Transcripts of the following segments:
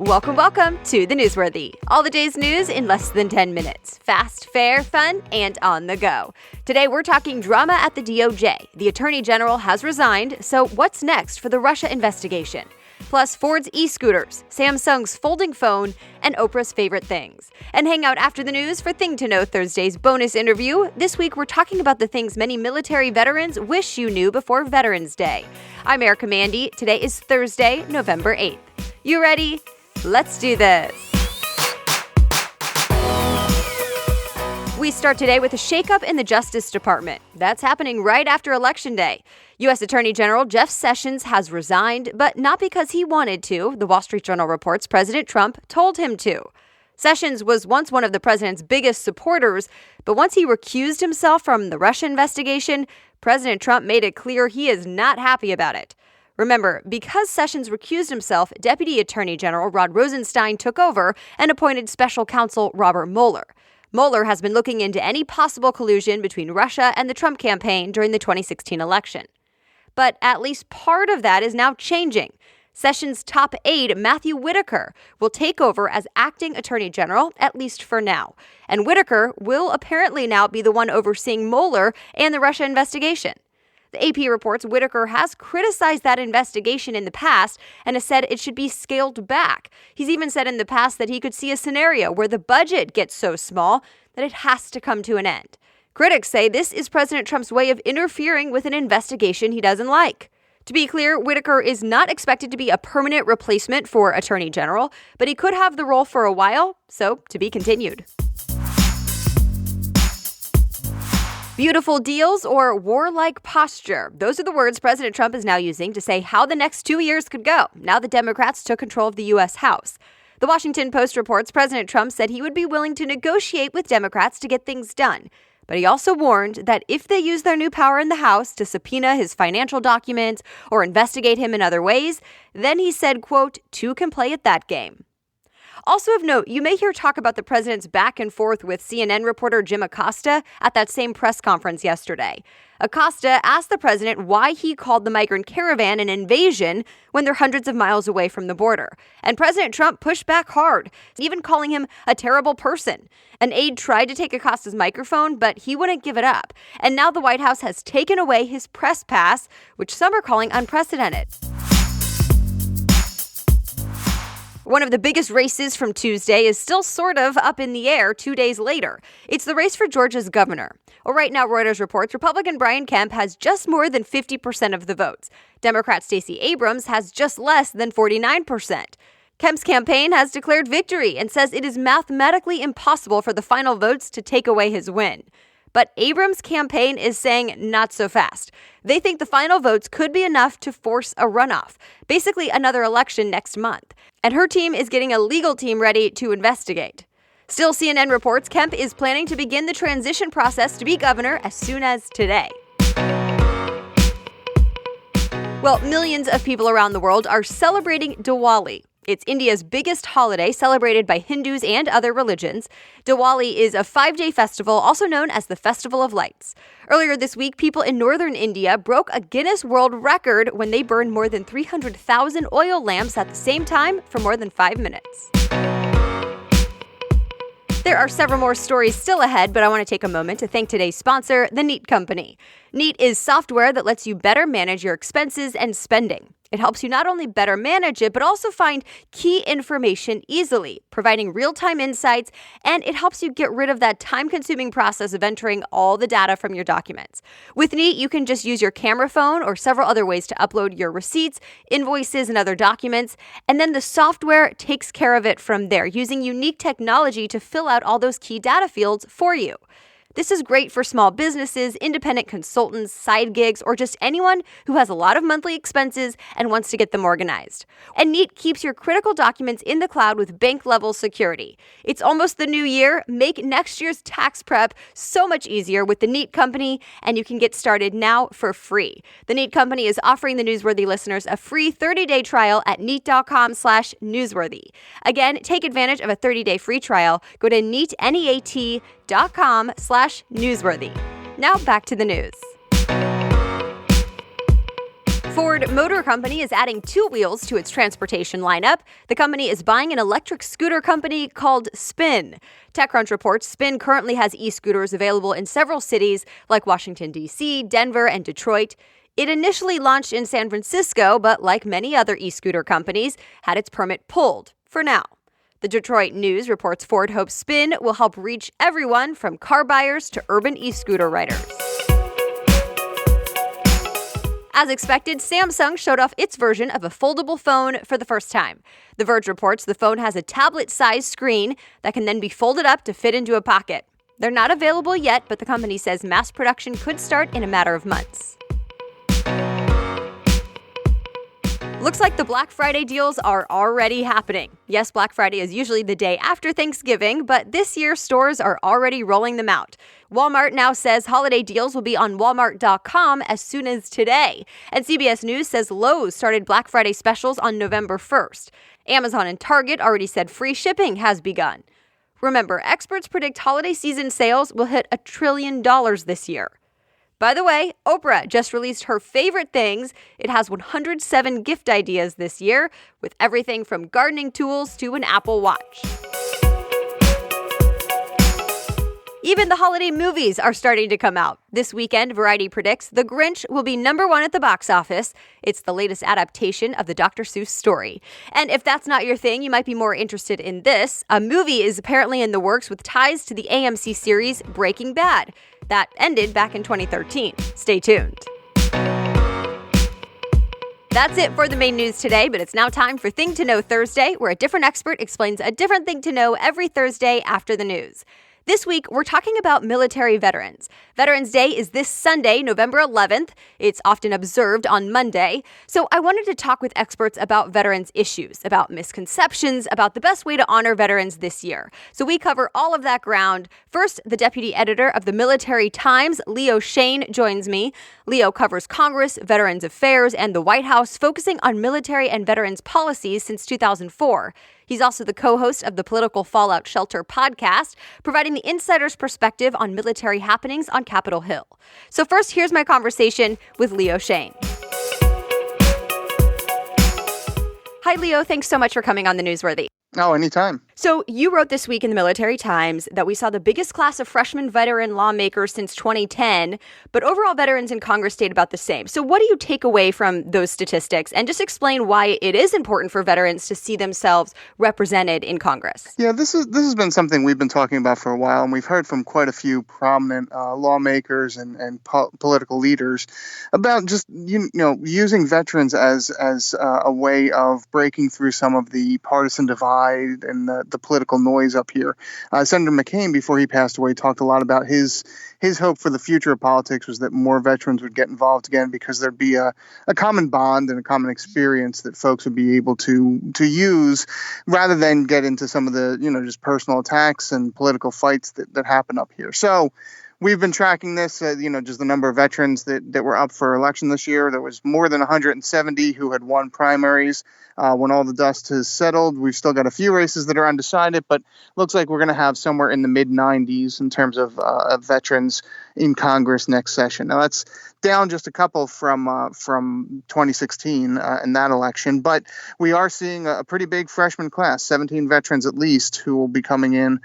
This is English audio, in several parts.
Welcome to The Newsworthy. All the day's news in less than 10 minutes. Fast, fair, fun, and on the go. Today we're talking drama at the DOJ. The Attorney General has resigned, so what's next for the Russia investigation? Plus Ford's e-scooters, Samsung's folding phone, and Oprah's favorite things. And hang out after the news for Thing to Know Thursday's bonus interview. This week we're talking about the things many military veterans wish you knew before Veterans Day. I'm Erica Mandy. Today is Thursday, November 8th. You ready? Let's do this. We start today with a shakeup in the Justice Department. That's happening right after Election Day. U.S. Attorney General Jeff Sessions has resigned, but not because he wanted to. The Wall Street Journal reports President Trump told him to. Sessions was once one of the president's biggest supporters, but once he recused himself from the Russia investigation, President Trump made it clear he is not happy about it. Remember, because Sessions recused himself, Deputy Attorney General Rod Rosenstein took over and appointed special counsel Robert Mueller. Mueller has been looking into any possible collusion between Russia and the Trump campaign during the 2016 election. But at least part of that is now changing. Sessions' top aide, Matthew Whitaker, will take over as acting Attorney General, at least for now. And Whitaker will apparently now be the one overseeing Mueller and the Russia investigation. The AP reports Whitaker has criticized that investigation in the past and has said it should be scaled back. He's even said in the past that he could see a scenario where the budget gets so small that it has to come to an end. Critics say this is President Trump's way of interfering with an investigation he doesn't like. To be clear, Whitaker is not expected to be a permanent replacement for Attorney General, but he could have the role for a while, so to be continued. Beautiful deals or warlike posture. Those are the words President Trump is now using to say how the next 2 years could go, now the Democrats took control of the U.S. House. The Washington Post reports President Trump said he would be willing to negotiate with Democrats to get things done. But he also warned that if they use their new power in the House to subpoena his financial documents or investigate him in other ways, then he said, quote, two can play at that game. Also of note, you may hear talk about the president's back and forth with CNN reporter Jim Acosta at that same press conference yesterday. Acosta asked the president why he called the migrant caravan an invasion when they're hundreds of miles away from the border. And President Trump pushed back hard, even calling him a terrible person. An aide tried to take Acosta's microphone, but he wouldn't give it up. And now the White House has taken away his press pass, which some are calling unprecedented. One of the biggest races from Tuesday is still sort of up in the air 2 days later. It's the race for Georgia's governor. Well, right now, Reuters reports Republican Brian Kemp has just more than 50% of the votes. Democrat Stacey Abrams has just less than 49%. Kemp's campaign has declared victory and says it is mathematically impossible for the final votes to take away his win. But Abrams' campaign is saying not so fast. They think the final votes could be enough to force a runoff, basically another election next month. And her team is getting a legal team ready to investigate. Still, CNN reports Kemp is planning to begin the transition process to be governor as soon as today. Well, millions of people around the world are celebrating Diwali. It's India's biggest holiday, celebrated by Hindus and other religions. Diwali is a 5-day festival, also known as the Festival of Lights. Earlier this week, people in northern India broke a Guinness World Record when they burned more than 300,000 oil lamps at the same time for more than 5 minutes. There are several more stories still ahead, but I want to take a moment to thank today's sponsor, the Neat Company. Neat is software that lets you better manage your expenses and spending. It helps you not only better manage it, but also find key information easily, providing real-time insights, and it helps you get rid of that time-consuming process of entering all the data from your documents. With Neat, you can just use your camera phone or several other ways to upload your receipts, invoices, and other documents, and then the software takes care of it from there, using unique technology to fill out all those key data fields for you. This is great for small businesses, independent consultants, side gigs, or just anyone who has a lot of monthly expenses and wants to get them organized. And Neat keeps your critical documents in the cloud with bank-level security. It's almost the new year. Make next year's tax prep so much easier with the Neat Company, and you can get started now for free. The Neat Company is offering the Newsworthy listeners a free 30-day trial at neat.com/newsworthy. Again, take advantage of a 30-day free trial. Go to neat.com/newsworthy. Now back to the news. Ford Motor Company is adding two wheels to its transportation lineup. The company is buying an electric scooter company called Spin. TechCrunch reports Spin currently has e-scooters available in several cities like Washington, D.C., Denver, and Detroit. It initially launched in San Francisco, but like many other e-scooter companies, had its permit pulled, for now. The Detroit News reports Ford hopes Spin will help reach everyone from car buyers to urban e-scooter riders. As expected, Samsung showed off its version of a foldable phone for the first time. The Verge reports the phone has a tablet-sized screen that can then be folded up to fit into a pocket. They're not available yet, but the company says mass production could start in a matter of months. Looks like the Black Friday deals are already happening. Yes, Black Friday is usually the day after Thanksgiving, but this year stores are already rolling them out. Walmart now says holiday deals will be on Walmart.com as soon as today. And CBS News says Lowe's started Black Friday specials on November 1st. Amazon and Target already said free shipping has begun. Remember, experts predict holiday season sales will hit $1 trillion this year. By the way, Oprah just released her favorite things. It has 107 gift ideas this year, with everything from gardening tools to an Apple Watch. Even the holiday movies are starting to come out. This weekend, Variety predicts The Grinch will be #1 at the box office. It's the latest adaptation of the Dr. Seuss story. And if that's not your thing, you might be more interested in this. A movie is apparently in the works with ties to the AMC series Breaking Bad. That ended back in 2013. Stay tuned. That's it for the main news today, but it's now time for Thing to Know Thursday, where a different expert explains a different thing to know every Thursday after the news. This week, we're talking about military veterans. Veterans Day is this Sunday, November 11th. It's often observed on Monday. So I wanted to talk with experts about veterans issues, about misconceptions, about the best way to honor veterans this year. So we cover all of that ground. First, the deputy editor of the Military Times, Leo Shane, joins me. Leo covers Congress, Veterans Affairs, and the White House, focusing on military and veterans policies since 2004. He's also the co-host of the political Fallout Shelter podcast, providing the insider's perspective on military happenings on Capitol Hill. So first, here's my conversation with Leo Shane. Hi, Leo. Thanks so much for coming on the Newsworthy. Oh, anytime. So you wrote this week in the Military Times that we saw the biggest class of freshman veteran lawmakers since 2010, but overall veterans in Congress stayed about the same. So what do you take away from those statistics? And just explain why it is important for veterans to see themselves represented in Congress. Yeah, this has been something we've been talking about for a while, and we've heard from quite a few prominent lawmakers and political leaders about just using veterans as a way of breaking through some of the partisan divide and the political noise up here. Senator McCain, before he passed away, talked a lot about his hope for the future of politics was that more veterans would get involved again because there'd be a common bond and a common experience that folks would be able to use rather than get into some of the, just personal attacks and political fights that happen up here. So we've been tracking this, just the number of veterans that were up for election this year. There was more than 170 who had won primaries. When all the dust has settled, we've still got a few races that are undecided, but looks like we're going to have somewhere in the mid-90s in terms of veterans in Congress next session. Now, that's down just a couple from 2016 in that election, but we are seeing a pretty big freshman class, 17 veterans at least, who will be coming in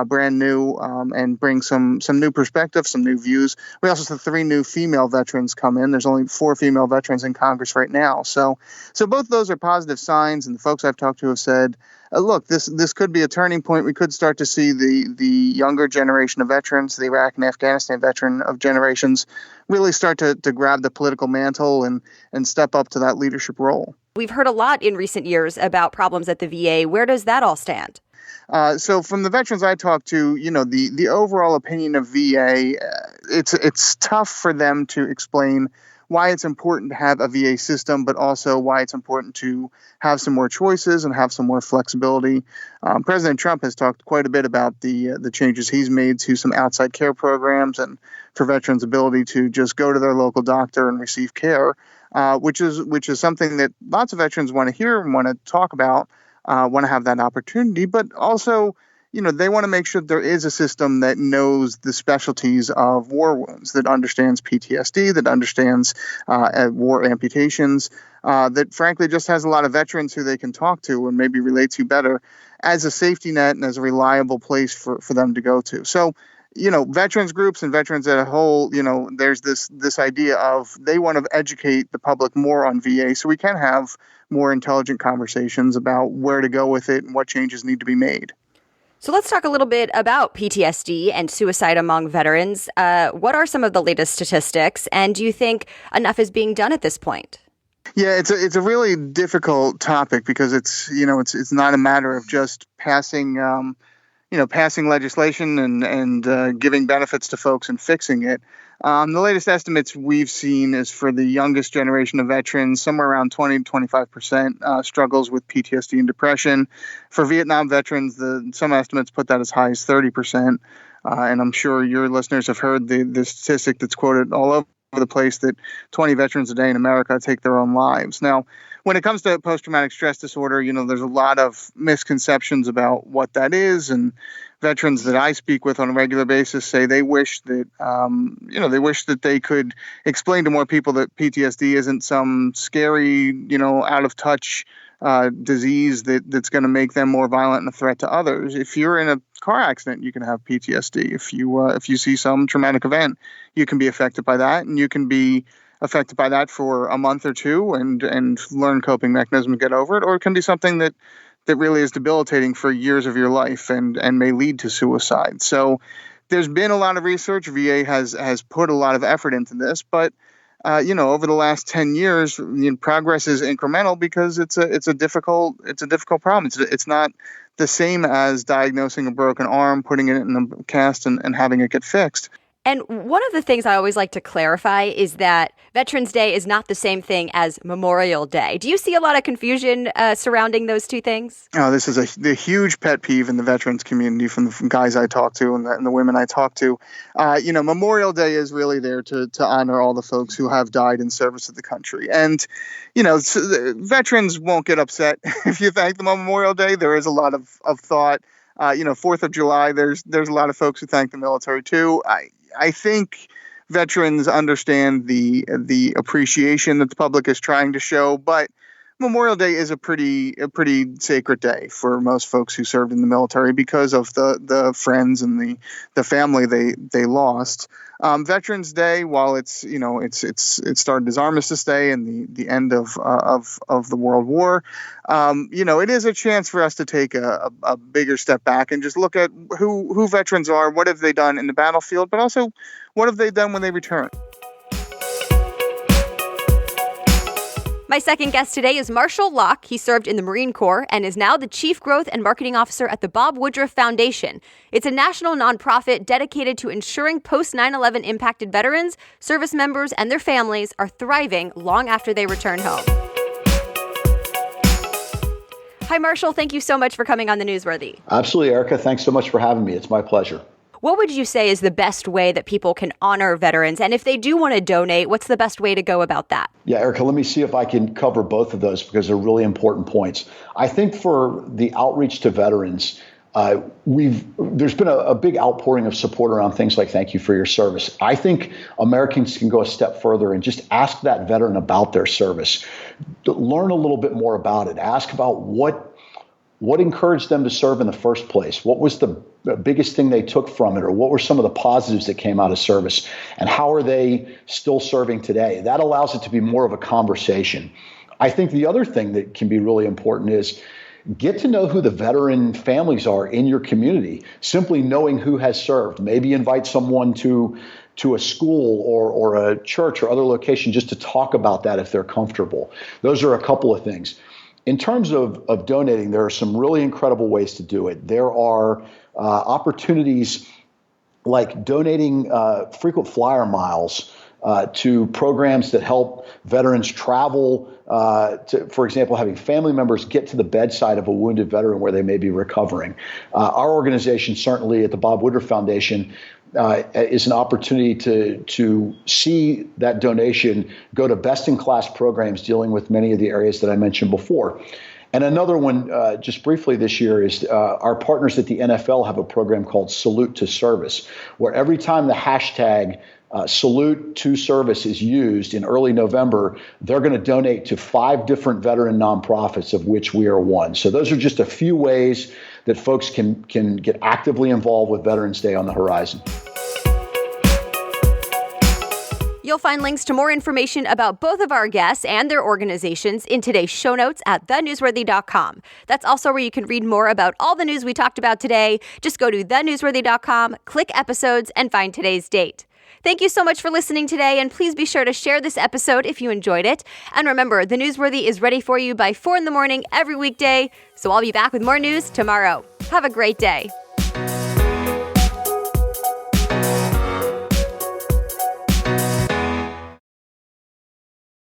brand new and bring some new perspective, some new views. We also have 3 new female veterans come in. There's only 4 female veterans in Congress right now. So both those are positive signs, and the folks I've talked to have said, look, this could be a turning point. We could start to see the younger generation of veterans, the Iraq and Afghanistan veteran of generations, really start to grab the political mantle and step up to that leadership role. We've heard a lot in recent years about problems at the VA. Where does that all stand? So from the veterans I talked to, the overall opinion of VA, it's tough for them to explain why it's important to have a VA system, but also why it's important to have some more choices and have some more flexibility. President Trump has talked quite a bit about the changes he's made to some outside care programs and for veterans' ability to just go to their local doctor and receive care, which is something that lots of veterans want to hear and want to talk about, want to have that opportunity, but also they want to make sure there is a system that knows the specialties of war wounds, that understands PTSD, that understands war amputations, that frankly just has a lot of veterans who they can talk to and maybe relate to better as a safety net and as a reliable place for them to go to. So, veterans groups and veterans as a whole, there's this idea of they want to educate the public more on VA so we can have more intelligent conversations about where to go with it and what changes need to be made. So let's talk a little bit about PTSD and suicide among veterans. What are some of the latest statistics, and do you think enough is being done at this point? Yeah, it's a really difficult topic because it's not a matter of just passing legislation and giving benefits to folks and fixing it. The latest estimates we've seen is for the youngest generation of veterans, somewhere around 20 to 25% struggles with PTSD and depression. For Vietnam veterans, some estimates put that as high as 30%. And I'm sure your listeners have heard the statistic that's quoted all over the place that 20 veterans a day in America take their own lives. Now, when it comes to post-traumatic stress disorder, there's a lot of misconceptions about what that is, and veterans that I speak with on a regular basis say they wish that they could explain to more people that PTSD isn't some scary, out of touch disease that's going to make them more violent and a threat to others. If you're in a car accident, you can have PTSD. If you see some traumatic event, you can be affected by that, and you can be affected by that for a month or two and learn coping mechanisms and get over it, or it can be something that really is debilitating for years of your life and may lead to suicide. So there's been a lot of research. VA has put a lot of effort into this, but over the last 10 years, progress is incremental because it's a difficult problem. It's not the same as diagnosing a broken arm, putting it in a cast and having it get fixed. And one of the things I always like to clarify is that Veterans Day is not the same thing as Memorial Day. Do you see a lot of confusion surrounding those two things? Oh, this is the huge pet peeve in the veterans community from the guys I talk to and the women I talk to. Memorial Day is really there to honor all the folks who have died in service of the country. And, veterans won't get upset if you thank them on Memorial Day. There is a lot of thought. 4th of July, there's a lot of folks who thank the military too. I think veterans understand the appreciation that the public is trying to show, but Memorial Day is a pretty sacred day for most folks who served in the military because of the friends and the family they lost. Veterans Day, while it started as Armistice Day and the end of the World War, it is a chance for us to take a bigger step back and just look at who veterans are, what have they done in the battlefield, but also what have they done when they return. My second guest today is Marshall Lauck. He served in the Marine Corps and is now the Chief Growth and Marketing Officer at the Woodruff Foundation. It's a national nonprofit dedicated to ensuring post-9/11 impacted veterans, service members, and their families are thriving long after they return home. Hi, Marshall. Thank you so much for coming on The Newsworthy. Absolutely, Erica. Thanks so much for having me. It's my pleasure. What would you say is the best way that people can honor veterans? And if they do want to donate, what's the best way to go about that? Yeah, Erica, let me see if I can cover both of those because they're really important points. I think for the outreach to veterans, there's been a big outpouring of support around things like thank you for your service. I think Americans can go a step further and just ask that veteran about their service. Learn a little bit more about it. Ask about what encouraged them to serve in the first place? What was the biggest thing they took from it? Or what were some of the positives that came out of service? And how are they still serving today? That allows it to be more of a conversation. I think the other thing that can be really important is get to know who the veteran families are in your community. Simply knowing who has served. Maybe invite someone to a school or a church or other location just to talk about that if they're comfortable. Those are a couple of things. In terms of donating, there are some really incredible ways to do it. There are opportunities like donating frequent flyer miles to programs that help veterans travel, for example, having family members get to the bedside of a wounded veteran where they may be recovering. Our organization, certainly at the Woodruff Foundation, is an opportunity to see that donation go to best-in-class programs dealing with many of the areas that I mentioned before. And another one, just briefly this year, is our partners at the NFL have a program called Salute to Service, where every time the hashtag Salute to Service is used in early November, they're going to donate to 5 different veteran nonprofits, of which we are one. So those are just a few ways that folks can get actively involved with Veterans Day on the horizon. You'll find links to more information about both of our guests and their organizations in today's show notes at thenewsworthy.com. That's also where you can read more about all the news we talked about today. Just go to thenewsworthy.com, click episodes, and find today's date. Thank you so much for listening today, and please be sure to share this episode if you enjoyed it. And remember, The Newsworthy is ready for you by 4 in the morning every weekday, so I'll be back with more news tomorrow. Have a great day.